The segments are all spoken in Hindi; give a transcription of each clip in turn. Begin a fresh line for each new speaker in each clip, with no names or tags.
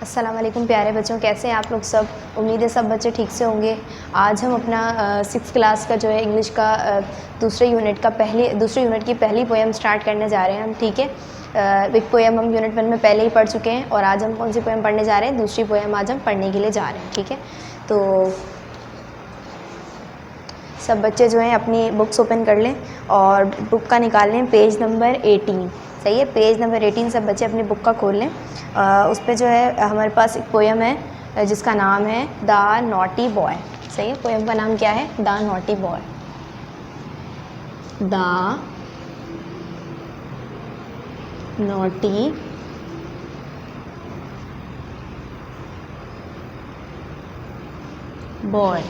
अस्सलाम वालेकुम प्यारे बच्चों, कैसे हैं आप लोग सब। उम्मीद है सब बच्चे ठीक से होंगे। आज हम अपना 6th क्लास का जो है इंग्लिश का दूसरे यूनिट की पहली पोएम स्टार्ट करने जा रहे हैं हम। ठीक है, एक पोएम हम यूनिट 1 में पहले ही पढ़ चुके हैं और आज हम कौन सी पोएम पढ़ने जा रहे हैं, दूसरी पोएम आज हम पढ़ने के लिए जा रहे हैं। ठीक है, तो सब बच्चे जो हैं अपनी बुक्स ओपन कर लें और बुक का निकाल लें पेज नंबर 18। सही है, पेज नंबर 18 सब बच्चे अपनी बुक का खोल लें। उस पर जो है हमारे पास एक पोएम है जिसका नाम है द नॉटी बॉय। सही है, पोएम का नाम क्या है, the naughty boy. The naughty boy.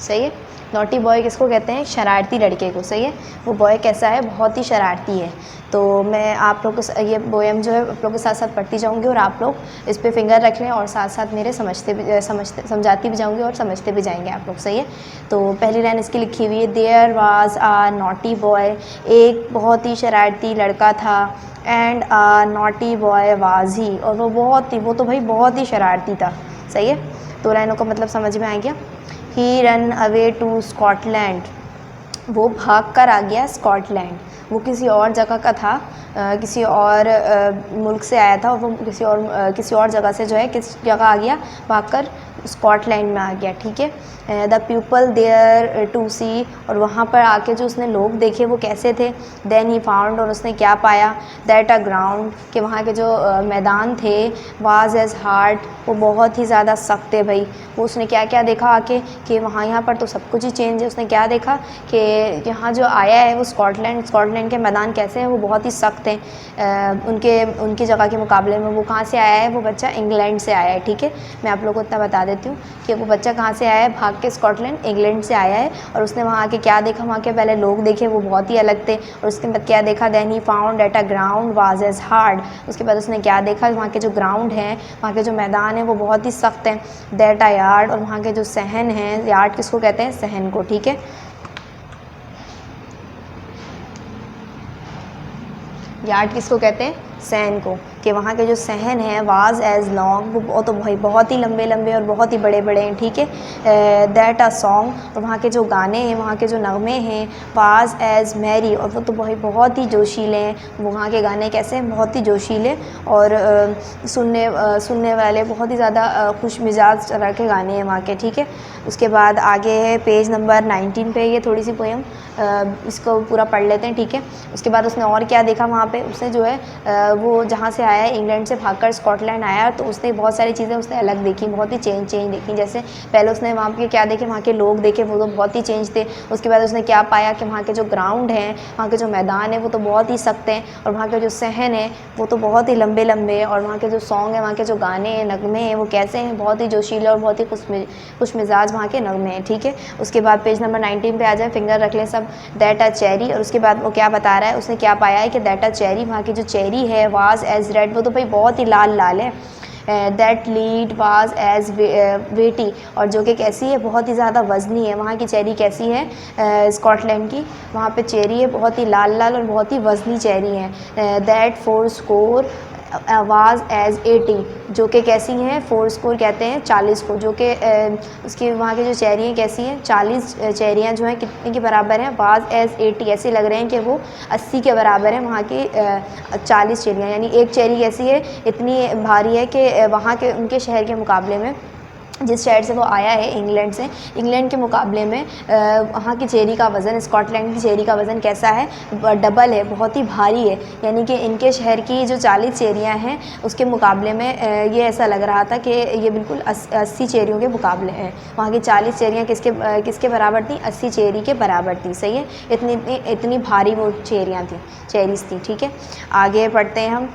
सही है, नॉटी बॉय किसको कहते हैं, शरारती लड़के को। सही है, वो बॉय कैसा है, बहुत ही शरारती है। तो मैं आप लोग को ये पोएम जो है आप लोग के साथ साथ पढ़ती जाऊंगी और आप लोग इस पे फिंगर रख लें और साथ साथ मेरे समझाती भी जाऊंगी और समझते भी जाएंगे आप लोग। सही है, तो पहली लाइन इसकी लिखी हुई है, there was a naughty boy. एक बहुत ही शरारती लड़का था। And a naughty boy was he, और वो तो भाई बहुत ही शरारती था। सही है, तो लाइनों का मतलब समझ में आ गया। ही रन अवे टू स्कॉटलैंड, वो भाग कर आ गया स्कॉटलैंड। वो किसी और जगह का था, किसी और मुल्क से आया था और वो किसी और जगह से जो है किस जगह आ गया, भागकर स्कॉटलैंड में आ गया। ठीक है, द पीपल देयर टू सी, और वहाँ पर आके जो उसने लोग देखे वो कैसे थे। देन ही फाउंड, और उसने क्या पाया, दैट अ ग्राउंड, कि वहाँ के जो मैदान थे, वाज एज हार्ड, वो बहुत ही ज़्यादा सख्त थे भाई। वो उसने क्या क्या देखा आके कि यहाँ पर तो सब कुछ ही चेंज है। उसने क्या देखा कि यहाँ जो आया है वो स्कॉटलैंड के मैदान कैसे हैं, वो बहुत ही सख्त हैं उनकी जगह के मुकाबले में। वो कहाँ से आया है, वो बच्चा इंग्लैंड से आया है। ठीक है, मैं आप लोगों को इतना बता देती हूँ कि वो बच्चा कहाँ से आया है, भाग के स्कॉटलैंड इंग्लैंड से आया है। और उसने वहाँ आके क्या देखा, वहाँ के पहले लोग देखे वो बहुत ही अलग थे, और उसके बाद क्या देखा, then he found at a ground was as hard. उसके बाद उसने क्या देखा, वहाँ के जो ग्राउंड हैं, वहाँ के जो मैदान हैं वो बहुत ही सख्त हैं। दैट अ यार्ड, और वहाँ के जो सहन हैं, यार्ड किसको कहते हैं, सहन को। ठीक है, यार्ड किसको कहते हैं, सहन को, कि वहाँ के जो सहन हैं, वाज एज लॉन्ग, वो तो भाई बहुत ही लंबे लंबे और बहुत ही बड़े बड़े हैं। ठीक है, दैट अ सॉन्ग, और वहाँ के जो गाने हैं, वहाँ के जो नगमे हैं, वाज एज मैरी, और वो तो भाई बहुत ही जोशीले हैं। वहाँ के गाने कैसे हैं, बहुत ही जोशीले और सुनने वाले, बहुत ही ज़्यादा खुश मिजाज तरह के गाने हैं वहाँ के। ठीक है, उसके बाद आगे है पेज नंबर 19 पे ये थोड़ी सी पोएम, इसको पूरा पढ़ लेते हैं। ठीक है, उसके बाद उसने और क्या देखा वहाँ पे, उसने जो है वो जहाँ से आया है इंग्लैंड से भागकर स्कॉटलैंड आया, तो उसने बहुत सारी चीज़ें उसने अलग देखी, बहुत ही चेंज देखी। जैसे पहले उसने वहाँ पे क्या देखे, वहाँ के लोग देखे, वो तो बहुत ही चेंज थे। उसके बाद उसने क्या पाया कि वहाँ के जो ग्राउंड हैं, वहाँ के जो मैदान है वो तो बहुत ही सख्त हैं, और वहाँ के जो सहन है वो तो बहुत ही लंबे लंबे हैं, और वहाँ के जो सॉन्ग है, वहाँ के जो गाने हैं, नगमे हैं, वो कैसे हैं, बहुत ही जोशीले और बहुत ही खुश मिजाज वहाँ के नगमे हैं। ठीक है, उसके बाद पेज नंबर 19 पे आ जाए, फिंगर रख लें सब। दैट अ चेरी, और उसके बाद वो क्या बता रहा है, उसने क्या पाया है कि दैट अ चेरी, वहाँ की जो चेरी है, वाज एज रेड, वो तो भाई बहुत ही लाल लाल है। दैट लीड वाज एज वेटी, और जो कि कैसी है, बहुत ही ज़्यादा वजनी है। वहाँ की चेरी कैसी है, स्कॉटलैंड की वहाँ पे चेरी है, बहुत ही लाल लाल और बहुत ही वजनी चेरी है। दैट 4 स्कोर वाज एज 80, जो कि कैसी हैं, 4 स्कोर कहते हैं 40 को, जो कि उसकी वहाँ की जो चेरियाँ कैसी हैं, 40 चेरियाँ जो हैं कितने के बराबर हैं, वाज एज 80, ऐसे लग रहे हैं कि वो 80 के बराबर हैं वहाँ की 40 चेरियाँ। यानी एक चेरी कैसी है, इतनी भारी है कि वहाँ के उनके शहर के मुकाबले में, जिस शहर से वो आया है इंग्लैंड के मुकाबले में वहाँ की चेरी का वज़न, स्कॉटलैंड की चेरी का वज़न कैसा है, डबल है, बहुत ही भारी है। यानी कि इनके शहर की जो 40 चेरियाँ हैं उसके मुकाबले में ये ऐसा लग रहा था कि ये बिल्कुल 80 चेरियों के मुकाबले हैं। वहाँ की 40 चेरियाँ किसके बराबर थी, 80 चेरी के बराबर थी। सही है, इतनी भारी वो चेरीज़ थी। ठीक है, आगे पढ़ते हैं हम।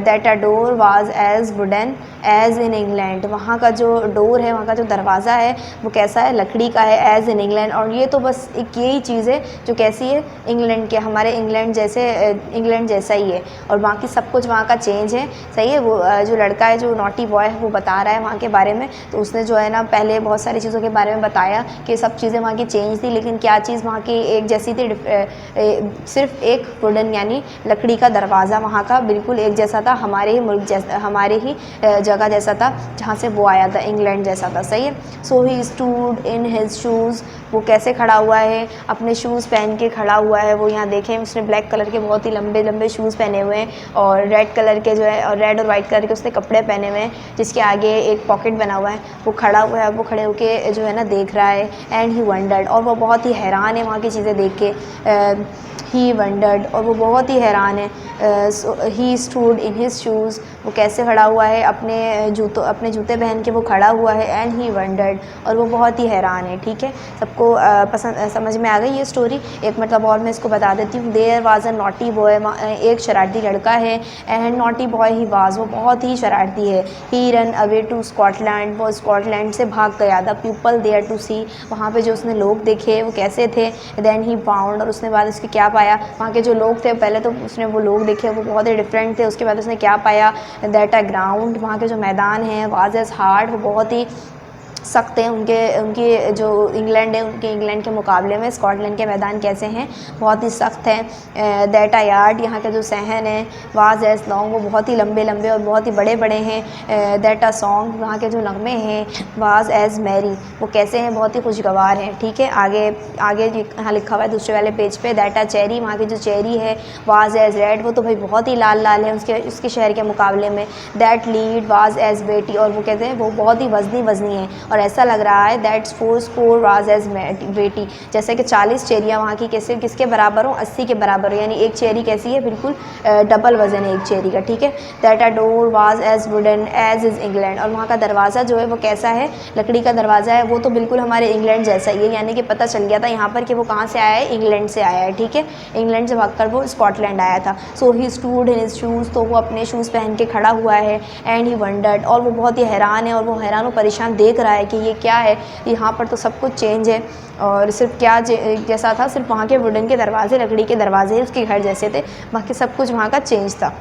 That a door was as wooden as in England, वहाँ का जो डोर है, वहाँ का जो दरवाज़ा है वो कैसा है, लकड़ी का है, एज़ इन इंग्लैंड। और ये तो बस एक यही चीज़ है जो कैसी है, इंग्लैंड के, हमारे इंग्लैंड जैसे, इंग्लैंड जैसा ही है, और बाकी सब कुछ वहाँ का चेंज है। सही है। वो जो लड़का है, जो नॉटी बॉय है, वो बता रहा है वहाँ के बारे में, तो उसने जो है ना पहले बहुत सारी चीज़ों के बारे में बताया कि सब चीज़ें वहाँ की चेंज थी, लेकिन क्या चीज़ वहाँ की एक जैसी थी, सिर्फ एक वुडन यानी लकड़ी का दरवाज़ा वहाँ का बिल्कुल एक जैसा था, हमारे ही मुल्क जैसा, हमारे ही जगह जैसा था जहाँ से वो आया था, इंग्लैंड जैसा था। सही है। So he stood in his shoes, वो कैसे खड़ा हुआ है, अपने शूज़ पहन के खड़ा हुआ है। वो यहाँ देखें, उसने ब्लैक कलर के बहुत ही लंबे लंबे शूज़ पहने हुए हैं, और रेड कलर के जो है, और रेड और वाइट कलर के उसने कपड़े पहने हुए हैं, जिसके आगे एक पॉकेट बना हुआ है। वो खड़ा हुआ है, वो खड़े होके जो है ना देख रहा है। एंड ही वंडर्ड, और वो बहुत ही हैरान है वहाँ की चीज़ें देख के। ही वंडर्ड, और वो बहुत ही हैरान है। ही स्टूड इन हिज शूज़, वो कैसे खड़ा हुआ है, अपने जूते पहन के वो खड़ा हुआ है। एंड ही वंडर्ड, और वो बहुत ही हैरान है। ठीक है, सबको पसंद समझ में आ गई ये स्टोरी। एक मतलब और मैं इसको बता देती हूँ। There was a naughty boy, एक शरारती लड़का है। And naughty boy he was, वो बहुत ही शरारती है। He run away to Scotland, वो स्कॉटलैंड से भाग गया। The people there to see, वहाँ पे जो उसने लोग देखे वो कैसे थे। देन ही फाउंड, और उसने बाद उसके क्या पाया, वहाँ के जो लोग थे, पहले तो उसने वो लोग देखे वो बहुत ही डिफरेंट थे। उसके बाद उसने क्या पाया, दैट अ ग्राउंड, वहाँ के जो मैदान हैं, वाज एज हार्ड, वो बहुत ही सख्त हैं। उनके जो इंग्लैंड है, उनके इंग्लैंड के मुकाबले में स्कॉटलैंड के मैदान कैसे हैं, बहुत ही सख्त हैं। दैट अ यार्ड, यहाँ के जो सहन हैं, वाज एज लॉन्ग, वो बहुत ही लंबे लंबे और बहुत ही बड़े बड़े हैं। दैट अ सॉन्ग, वहाँ के जो नगमे हैं, वाज एज मैरी, वो कैसे हैं, बहुत ही खुशगवार हैं। ठीक है, आगे आगे यहाँ लिखा हुआ है दूसरे वाले पेज पे, दैट अ चेरी, वहाँ की जो चेरी है, वाज एज रेड, वो तो भाई बहुत ही लाल लाल है उसके शहर के मुकाबले में। दैट लीड वाज एज बेटी, और वो कहते हैं वो बहुत ही वजनी वजनी है, और ऐसा लग रहा है that's four score was as eighty, जैसे कि 40 चेरियाँ वहाँ की कैसे किसके बराबर हो, 80 के बराबर हो, यानी एक चेरी कैसी है, बिल्कुल डबल वजन है एक चेरी का। ठीक है। That a door was as wooden as is England, और वहाँ का दरवाज़ा जो है वो कैसा है, लकड़ी का दरवाज़ा है, वो तो बिल्कुल हमारे इंग्लैंड जैसा ही है। यानी कि पता चल गया था यहाँ पर कि वो कहाँ से आया है, इंग्लैंड से आया है। ठीक है, इंग्लैंड से भागकर वो स्कॉटलैंड आया था। So he stood in his shoes, तो वो अपने शूज़ पहन के खड़ा हुआ है। एंड ही वंडर्ड, और वो बहुत ही हैरान है, और वो हैरान और परेशान देख रहा है कि ये क्या है, यहाँ पर तो सब कुछ चेंज है, और सिर्फ क्या जैसा था, सिर्फ वहाँ के वुडन के दरवाजे, लकड़ी के दरवाजे उसके घर जैसे थे, बाकी सब कुछ वहाँ का चेंज था।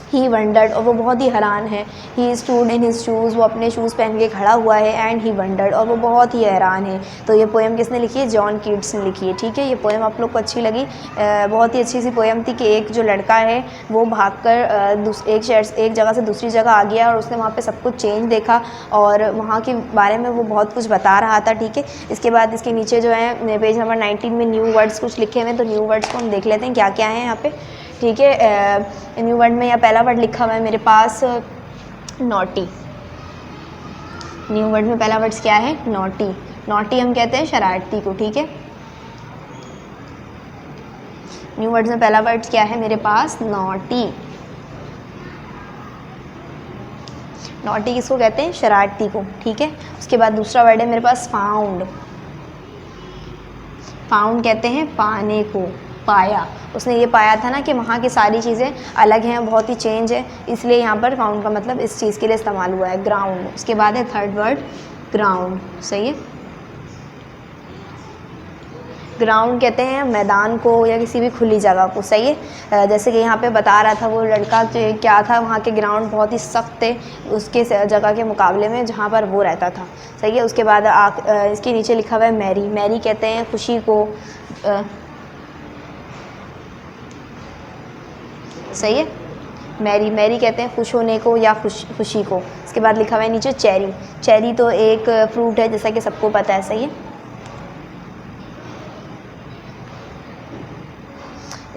ही वंडर्ड, और वो बहुत ही हैरान है। ही स्टूड इन हिज शूज़, वो अपने शूज़ पहन के खड़ा हुआ है। एंड ही वंडर्ड, और वो बहुत ही हैरान है। तो ये पोएम किसने लिखी है, जॉन कीट्स ने लिखी है। ठीक है, ये पोएम आप लोग को अच्छी लगी। बहुत ही अच्छी सी पोएम थी कि एक जो लड़का है वो भागकर एक जगह से दूसरी जगह आ गया, और उसने वहाँ पे सब कुछ चेंज देखा, और वहाँ के बारे में वो बहुत कुछ बता रहा था। ठीक है, इसके बाद इसके नीचे जो है पेज नंबर 19 में न्यू वर्ड्स कुछ लिखे हुए हैं, तो न्यू वर्ड्स को हम देख लेते हैं क्या क्या है यहाँ पे। ठीक है, न्यू वर्ड में या पहला वर्ड लिखा हुआ है मेरे पास, नॉटी। न्यू वर्ड में पहला वर्ड्स क्या है, नॉटी। नॉटी हम कहते हैं शरारती को। ठीक है, न्यू वर्ड्स में पहला वर्ड्स क्या है मेरे पास, नॉटी। नॉटी किसको कहते हैं, शरारती को। ठीक है, उसके बाद दूसरा वर्ड है मेरे पास, फाउंड। फाउंड कहते हैं पाने को, पाया। उसने ये पाया था ना कि वहाँ की सारी चीज़ें अलग हैं, बहुत ही चेंज है, इसलिए यहाँ पर फाउंड का मतलब इस चीज़ के लिए इस्तेमाल हुआ है, ग्राउंड। उसके बाद है थर्ड वर्ड, ग्राउंड। सही है, ग्राउंड कहते हैं मैदान को या किसी भी खुली जगह को। सही है, जैसे कि यहाँ पे बता रहा था वो लड़का क्या था, वहाँ के ग्राउंड बहुत ही सख्त थे उसके जगह के मुकाबले में जहाँ पर वो रहता था। सही है, उसके बाद इसके नीचे लिखा हुआ है मैरी। मैरी कहते हैं खुशी को। सही है, मैरी, मैरी कहते हैं खुश होने को या खुशी को। इसके बाद लिखा हुआ है नीचे चेरी। चेरी तो एक फ्रूट है जैसा कि सबको पता है। सही है,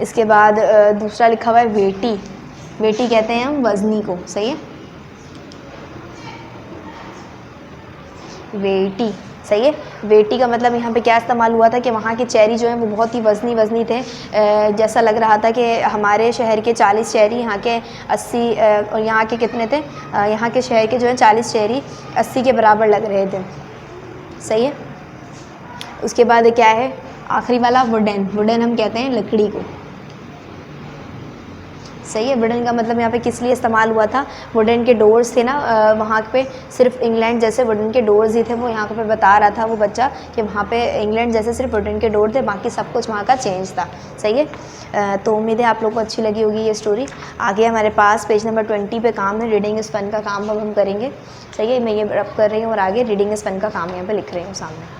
इसके बाद दूसरा लिखा हुआ है वेटी। वेटी कहते हैं हम वजनी को। सही है, वेटी। सही है, वेटी का मतलब यहाँ पे क्या इस्तेमाल हुआ था कि वहाँ के चेरी जो है वो बहुत ही वजनी वजनी थे। जैसा लग रहा था कि हमारे शहर के 40 चेरी यहाँ के 80 और यहाँ के कितने थे, यहाँ के शहर के जो है 40 चेरी 80 के बराबर लग रहे थे। सही है, उसके बाद क्या है आखिरी वाला, वुडन। वुडन हम कहते हैं लकड़ी को। सही है। वुडन का मतलब यहाँ पे किस लिए इस्तेमाल हुआ था, वुडन के डोर्स थे ना वहाँ पे, सिर्फ इंग्लैंड जैसे वुडन के डोर्स ही थे, वो यहाँ पे बता रहा था वो बच्चा कि वहाँ पे इंग्लैंड जैसे सिर्फ वुडन के डोर थे, बाकी सब कुछ वहाँ का चेंज था। सही है। तो उम्मीद है आप लोग को अच्छी लगी होगी ये स्टोरी। आगे हमारे पास पेज नंबर 20 पे काम है, रीडिंग इज़ फन का काम अब हम करेंगे। सही है, मैं ये रब कर रही हूँ और आगे रीडिंग इज़ फन का काम यहाँ पर लिख रही हूँ सामने।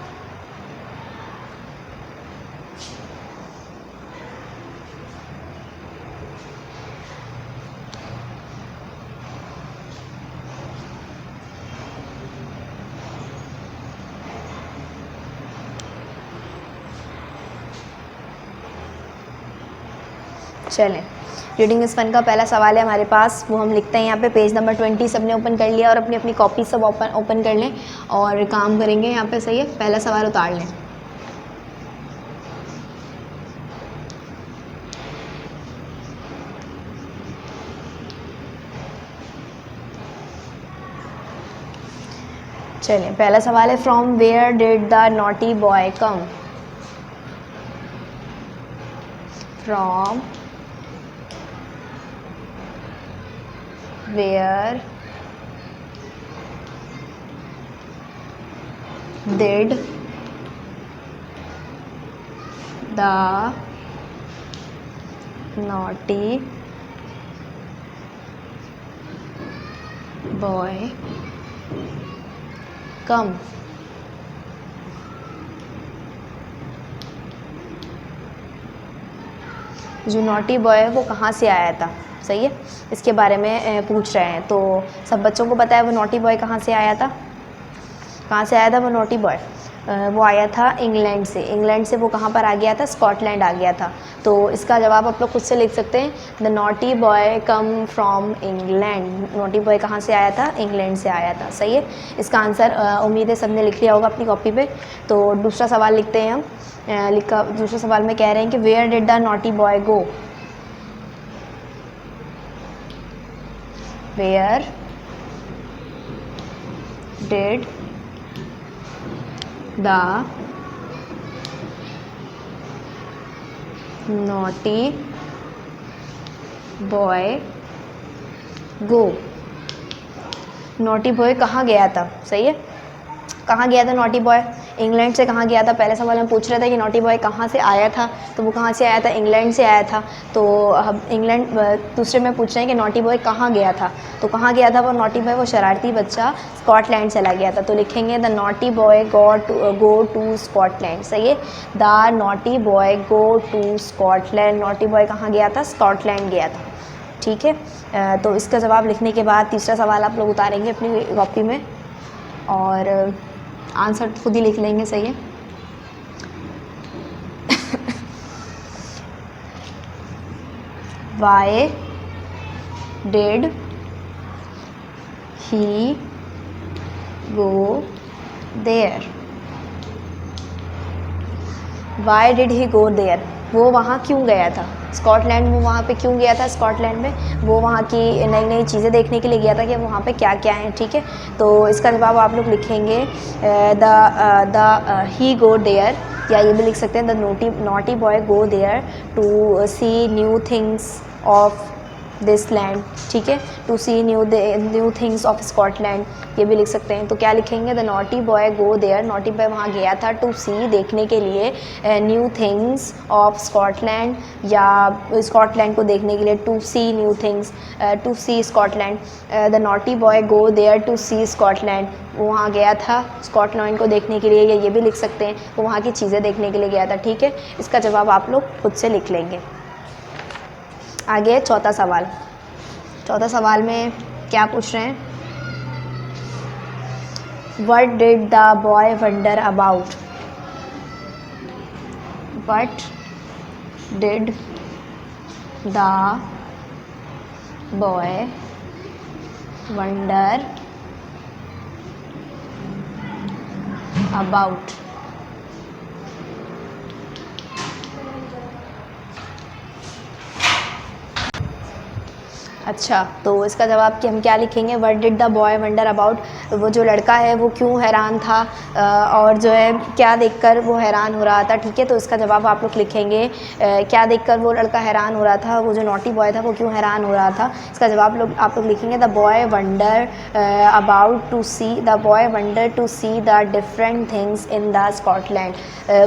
चलें, रीडिंग इज़ फन का पहला सवाल है हमारे पास, वो हम लिखते हैं यहाँ पे पेज नंबर 20 सबने ओपन कर लिया और अपनी अपनी कॉपी सब ओपन कर लें और काम करेंगे यहाँ पे। सही है, पहला सवाल उतार लें। चलिए, पहला सवाल है from where did the naughty boy come. फ्रॉम where did the naughty boy come। जो नॉटी बॉय है वो कहाँ से आया था। सही है, इसके बारे में पूछ रहे हैं। तो सब बच्चों को पता है वो नॉटी बॉय कहाँ से आया था। कहाँ से आया था वो नॉटी बॉय, वो आया था इंग्लैंड से। इंग्लैंड से वो कहाँ पर आ गया था, स्कॉटलैंड आ गया था। तो इसका जवाब आप लोग खुद से लिख सकते हैं, the naughty boy come from England. Naughty boy कहाँ से आया था, इंग्लैंड से आया था। सही है, इसका आंसर उम्मीद है सबने लिख लिया होगा अपनी कॉपी पे। तो दूसरा सवाल लिखते हैं हम। दूसरे सवाल में कह रहे हैं कि where did the naughty boy go. Where did the naughty boy go. Naughty boy कहाँ गया था। सही है, कहाँ गया था नॉटी बॉय, इंग्लैंड से कहाँ गया था। पहले सवाल में पूछ रहा था कि नॉटी बॉय कहाँ से आया था, तो वो कहाँ से आया था, इंग्लैंड से आया था। तो अब इंग्लैंड, दूसरे में पूछ रहे हैं कि नॉटी बॉय कहाँ गया था, तो कहाँ गया था वो नॉटी बॉय, वो शरारती बच्चा स्कॉटलैंड चला गया था। तो लिखेंगे the naughty boy go to Scotland. सही है, the naughty boy go to Scotland. Naughty boy कहाँ गया था, स्कॉटलैंड गया था। ठीक है, तो इसका जवाब लिखने के बाद तीसरा सवाल आप लोग उतारेंगे अपनी कॉपी में और आंसर खुद ही लिख लेंगे। सही है, why did he go there. Why did he go there, वो वहाँ क्यों गया था, स्कॉटलैंड में वहाँ पे क्यों गया था। स्कॉटलैंड में वो वहाँ की नई नई चीज़ें देखने के लिए गया था कि वहाँ पे क्या क्या है। ठीक है, तो इसका जवाब आप लोग लिखेंगे द ही गो देयर, या ये भी लिख सकते हैं the naughty boy go there to see new things of this land. ठीक है, to see new things of Scotland, ये भी लिख सकते हैं। तो क्या लिखेंगे, the naughty boy go there, naughty boy वहाँ गया था टू सी, देखने के लिए, न्यू थिंग्स ऑफ स्कॉटलैंड, या स्कॉटलैंड को देखने के लिए, to see new things, to see Scotland. The naughty boy go there to see Scotland, वो वहाँ गया था स्कॉटलैंड को देखने के लिए, या ये भी लिख सकते हैं वो वहाँ की चीज़ें देखने के लिए गया था। ठीक है, इसका जवाब आप लोग खुद से लिख लेंगे। आगे चौथा सवाल। चौथा सवाल में क्या पूछ रहे हैं, What did the boy wonder about? What did the boy wonder about? अच्छा, तो इसका जवाब कि हम क्या लिखेंगे, what did the boy wonder about, वो जो लड़का है वो क्यों हैरान था और जो है क्या देखकर वो हैरान हो रहा था। ठीक है, तो इसका जवाब आप लोग लिखेंगे क्या देखकर वो लड़का हैरान हो रहा था, वो जो नॉटी बॉय था वो क्यों हैरान हो रहा था। इसका जवाब आप लोग लिखेंगे the boy wonder about to see, the boy wonder to see the different things in the Scotland.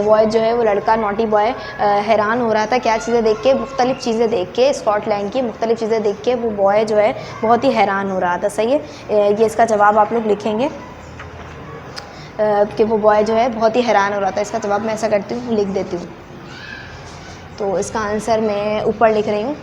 Boy जो है वो लड़का नॉटी बॉय हैरान हो रहा था क्या चीज़ें देख के, मुख्तलिफ़ चीज़ें देख के, स्कॉटलैंड की मुख्तलिफ़ चीज़ें देख के वो बॉय जो है बहुत ही हैरान हो रहा था। सही है, ये इसका जवाब आप लोग लिखेंगे कि वो बॉय जो है बहुत ही हैरान हो रहा था। इसका जवाब मैं ऐसा करती हूँ, लिख देती हूँ। तो इसका आंसर मैं ऊपर लिख रही हूँ।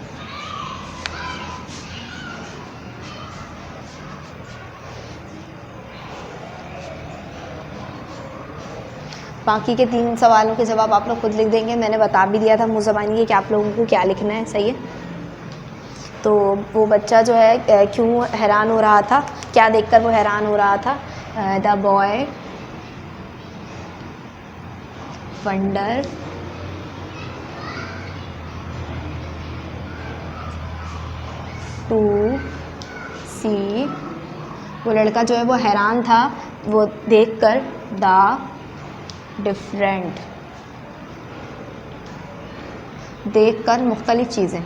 बाकी के 3 सवालों के जवाब आप लोग खुद लिख देंगे। मैंने बता भी दिया था मुँह ज़बानी कि आप लोगों को क्या लिखना है। सही है, तो वो बच्चा जो है क्यों हैरान हो रहा था, क्या देखकर वो हैरान हो रहा था। द बॉय वंडर टू सी, वो लड़का जो है वो हैरान था वो देखकर द डिफरेंट, देखकर मुख्तलिफ चीज़ें,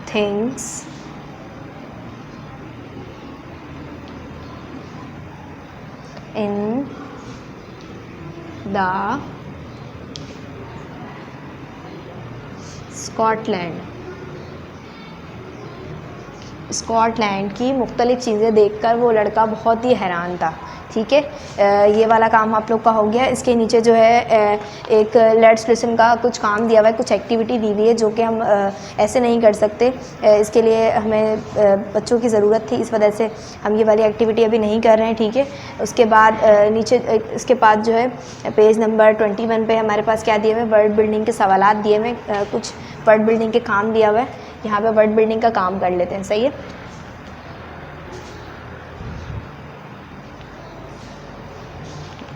things in the Scotland, Scotland की मुख्तलिफ़ चीज़ें देखकर वो लड़का बहुत ही हैरान था। ठीक है, ये वाला काम आप लोग का हो गया। इसके नीचे जो है एक लेट्स लिसन का कुछ काम दिया हुआ है, कुछ एक्टिविटी दी हुई है जो कि हम ऐसे नहीं कर सकते। इसके लिए हमें बच्चों की ज़रूरत थी, इस वजह से हम ये वाली एक्टिविटी अभी नहीं कर रहे हैं। ठीक है, उसके बाद नीचे इसके बाद जो है पेज नंबर 21 पे हमारे पास क्या दिए हुए, वर्ड बिल्डिंग के सवालात दिए हुए, कुछ वर्ड बिल्डिंग के काम दिया हुआ है। यहाँ पे वर्ड बिल्डिंग का काम कर लेते हैं। सही है,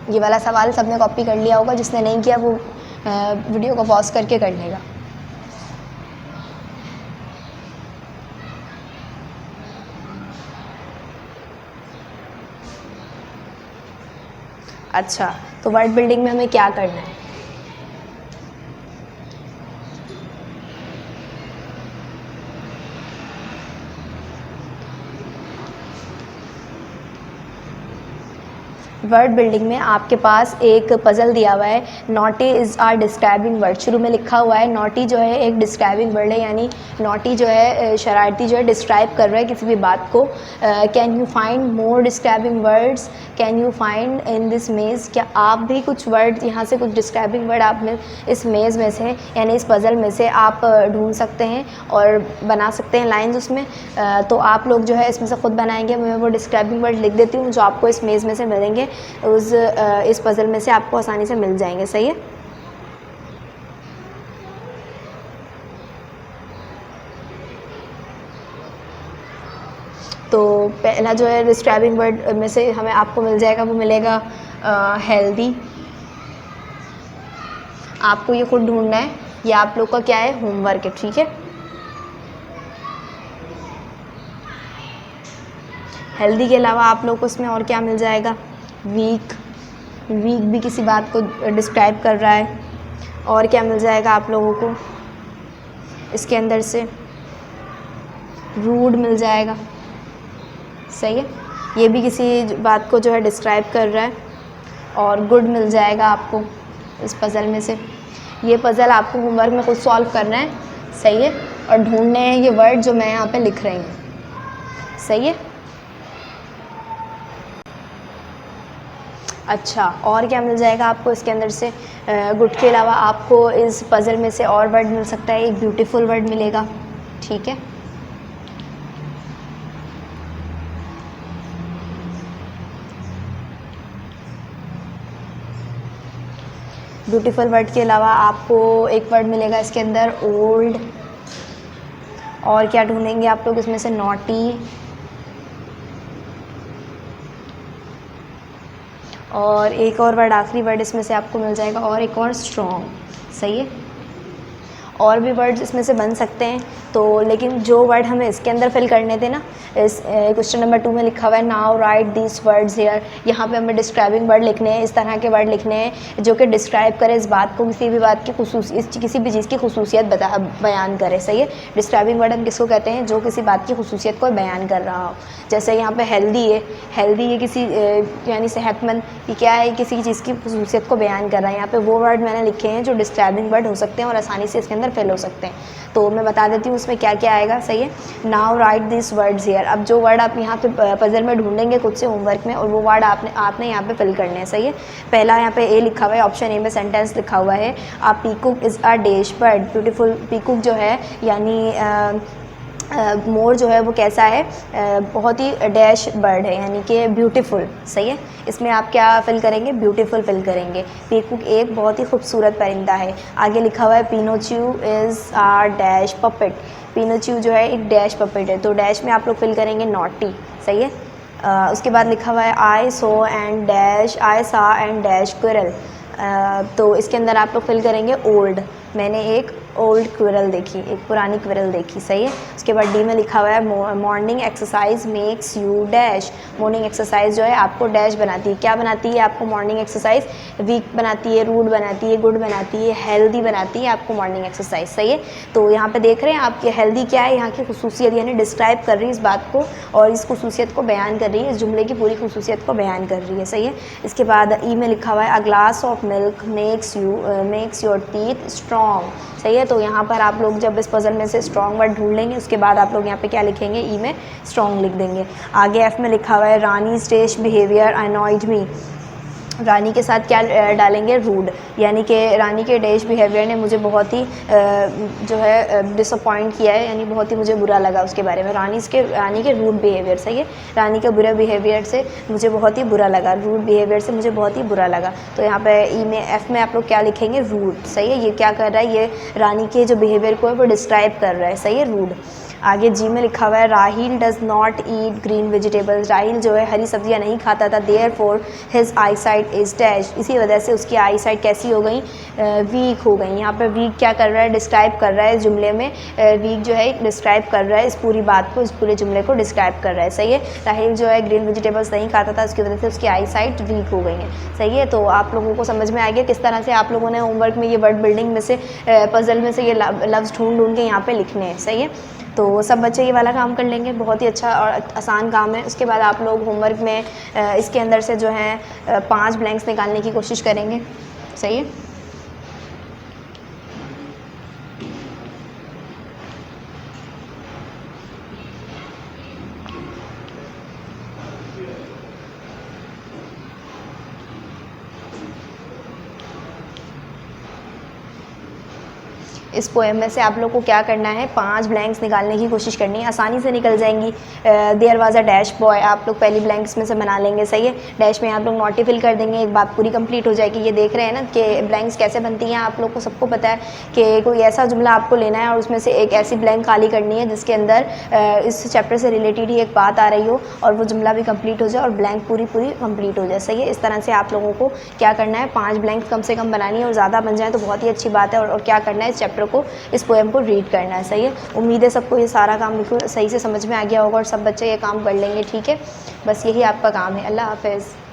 ये वाला सवाल सबने कॉपी कर लिया होगा, जिसने नहीं किया वो वीडियो को पॉज करके कर लेगा। अच्छा, तो वर्ड बिल्डिंग में हमें क्या करना है। वर्ड बिल्डिंग में आपके पास एक पज़ल दिया हुआ है, naughty is are describing word. शुरू में लिखा हुआ है नॉटी जो है एक डिस्क्राइबिंग वर्ड है, यानी नॉटी जो है शरारती जो है डिस्क्राइब कर रहा है किसी भी बात को। Can you find more describing words, can you find in this मेज़, क्या आप भी कुछ वर्ड यहाँ से, कुछ डिस्क्राइबिंग वर्ड आप में इस मेज़ में से यानी इस पज़ल में से आप ढूंढ सकते हैं और बना सकते हैं लाइन्स उसमें। तो आप लोग जो है इसमें से ख़ुद बनाएंगे। मैं वो डिस्क्राइबिंग वर्ड लिख देती हूँ जो आपको इस मेज़ में से मिलेंगे, इस पज़ल में से आपको आसानी से मिल जाएंगे। सही है, तो पहला जो है डिस्क्राइबिंग वर्ड में से हमें आपको मिल जाएगा, वो मिलेगा हेल्दी। आपको ये खुद ढूंढना है, ये आप लोग का क्या है, होमवर्क है। ठीक है, हेल्दी के अलावा आप लोग को इसमें और क्या मिल जाएगा, वीक, वीक भी किसी बात को डिस्क्राइब कर रहा है। और क्या मिल जाएगा आप लोगों को इसके अंदर से, रूड मिल जाएगा। सही है, ये भी किसी बात को जो है डिस्क्राइब कर रहा है। और गुड मिल जाएगा आपको इस पज़ल में से। ये पज़ल आपको होमवर्क में खुद सॉल्व करना है। सही है, और ढूंढने हैं ये वर्ड जो मैं यहाँ पे लिख रही हूँ। सही है, अच्छा, और क्या मिल जाएगा आपको इसके अंदर से, गुड के अलावा आपको इस पज़ल में से और वर्ड मिल सकता है, एक ब्यूटीफुल वर्ड मिलेगा। ठीक है, ब्यूटीफुल वर्ड के अलावा आपको एक वर्ड मिलेगा इसके अंदर, ओल्ड। और क्या ढूंढेंगे आप लोग इसमें से, नॉटी। और एक और वर्ड, आखिरी वर्ड इसमें से आपको मिल जाएगा, और एक और, स्ट्रॉन्ग। सही है, और भी वर्ड्स इसमें से बन सकते हैं, तो लेकिन जो वर्ड हमें इसके अंदर फिल करने थे ना, इस क्वेश्चन नंबर 2 में लिखा हुआ है now right this words here, यहाँ पे हमें डिस्क्राइबिंग वर्ड लिखने हैं, इस तरह के वर्ड लिखने हैं जो कि डिस्क्राइब करें इस बात को, किसी भी बात की किसी भी चीज़ की खुसूसियत बयान करे। सही है, डिस्क्राइबिंग वर्ड हम किसको कहते हैं, जो किसी बात की खुसूसियत को बयान कर रहा हो। जैसे यहाँ पे हेल्दी है, हेल्दी ये किसी यानी सेहतमंद, ये क्या है, किसी चीज़ की खुसूसियत को बयान कर रहा है। यहाँ पे वो वर्ड मैंने लिखे हैं जो डिस्क्राइबिंग वर्ड हो सकते हैं और आसानी से इसके अंदर फिल हो सकते हैं। तो मैं बता देती हूँ उसमें क्या क्या आएगा। सही है, now right this words here. अब जो वर्ड आप यहाँ पे पजल में ढूंढेंगे खुद से होमवर्क में, और वो वर्ड आपने यहाँ पे फिल करने हैं। सही है, पहला यहाँ पे ए लिखा हुआ है, ऑप्शन ए में सेंटेंस लिखा हुआ है, a peacock is a dash bird beautiful. Peacock जो है यानी मोर जो है वो कैसा है, बहुत ही डैश बर्ड है, यानी कि ब्यूटीफुल। सही है, इसमें आप क्या फिल करेंगे, ब्यूटीफुल फिल करेंगे। पीकॉक एक बहुत ही खूबसूरत परिंदा है। आगे लिखा हुआ है Pinocchio is a dash puppet. Pinocchio जो है एक डैश पपेट है, तो डैश में आप लोग फिल करेंगे नॉटी। सही है, उसके बाद लिखा हुआ है आई सो एंड डैश, आई सा एंड डैश क्विरल। तो इसके अंदर आप लोग फिल करेंगे ओल्ड। मैंने एक ओल्ड क्विरल देखी, एक पुरानी क्विरल देखी। सही है, उसके बाद डी में लिखा हुआ है morning exercise makes you dash. Morning exercise जो है आपको डैश बनाती है। क्या बनाती है आपको मॉर्निंग एक्सरसाइज, वीक बनाती है, रूड बनाती है, गुड बनाती है, हेल्दी बनाती है आपको मॉर्निंग एक्सरसाइज। सही है, तो यहाँ पे देख रहे हैं आपके हेल्दी क्या है, यहाँ की खुसूसियत यानी डिस्क्राइब कर रही है इस बात को और इस खुसूसियत को बयान कर रही है, इस जुमले की पूरी खुसूसियत को बयान कर रही है। सही है, इसके बाद ई में लिखा हुआ है a glass of milk makes your teeth strong. सही है, तो यहाँ पर आप लोग जब इस पजल में से स्ट्रॉन्ग वर्ड ढूंढ लेंगे, उसके बाद आप लोग यहाँ पे क्या लिखेंगे, ई में स्ट्रॉन्ग लिख देंगे। आगे एफ में लिखा हुआ है रानी डैश बिहेवियर अनॉयड मी। रानी के साथ क्या डालेंगे, रूड, यानी कि रानी के डैश बिहेवियर ने मुझे बहुत ही जो है डिसअपॉइंट किया है, यानी बहुत ही मुझे बुरा लगा उसके बारे में। रानी के रूड बिहेवियर। सही है, रानी के बुरे बिहेवियर से मुझे बहुत ही बुरा लगा, रूड बिहेवियर से मुझे बहुत ही बुरा लगा। तो यहाँ पे ई में एफ में आप लोग क्या लिखेंगे, रूड। सही है, ये क्या कर रहा है, ये रानी के जो बिहेवियर को है वो डिस्क्राइब कर रहा है। सही है, रूड। आगे जी में लिखा हुआ है Rahil does not eat green vegetables. Rahil जो है हरी सब्जियां नहीं खाता था, therefore his eyesight is dash. इसी वजह से उसकी आई साइट कैसी हो गई, वीक हो गई। यहाँ पर वीक क्या कर रहा है, डिस्क्राइब कर रहा है इस जुमले में, वीक जो है डिस्क्राइब कर रहा है इस पूरी बात को, इस पूरे जुमले को डिस्क्राइब कर रहा है। सही है, राहिल जो है ग्रीन वेजिटेबल्स नहीं खाता था, उसकी वजह से उसकी आई साइट वीक हो गई है। सही है, तो आप लोगों को समझ में आ गया किस तरह से आप लोगों ने होमवर्क में ये वर्ड बिल्डिंग में से पजल में से ये लफ्ज़ ढूंढ के यहाँ पे लिखने हैं। सही है, तो सब बच्चे ये वाला काम कर लेंगे, बहुत ही अच्छा और आसान काम है। उसके बाद आप लोग होमवर्क में इसके अंदर से जो है 5 ब्लैंक्स निकालने की कोशिश करेंगे। सही है, इस पोएम में से आप लोग को क्या करना है, 5 ब्लैंक्स निकालने की कोशिश करनी है, आसानी से निकल जाएंगी। There was a dash boy, आप लोग पहली ब्लैंक्स में से बना लेंगे। सही है, डैश में आप लोग नॉटी फिल कर देंगे, एक बात पूरी कंप्लीट हो जाएगी। ये देख रहे हैं ना कि ब्लैंक्स कैसे बनती हैं, आप लोग को सबको पता है कि कोई ऐसा जुमला आपको लेना है और उसमें से एक ऐसी ब्लैंक खाली करनी है जिसके अंदर इस चैप्टर से रिलेटेड ही एक बात आ रही हो और वो जुमला भी कंप्लीट हो जाए और ब्लैंक पूरी कंप्लीट हो जाए। सही है, इस तरह से आप लोगों को क्या करना है, 5 ब्लैंक कम से कम बनानी है, और ज़्यादा बन जाए तो बहुत ही अच्छी बात है। और क्या करना है, इस चैप्टर को, इस पोएम को रीड करना है। सही है, उम्मीद है सबको ये सारा काम बिल्कुल सही से समझ में आ गया होगा और सब बच्चे ये काम कर लेंगे। ठीक है, बस यही आपका काम है। अल्लाह हाफ़िज़।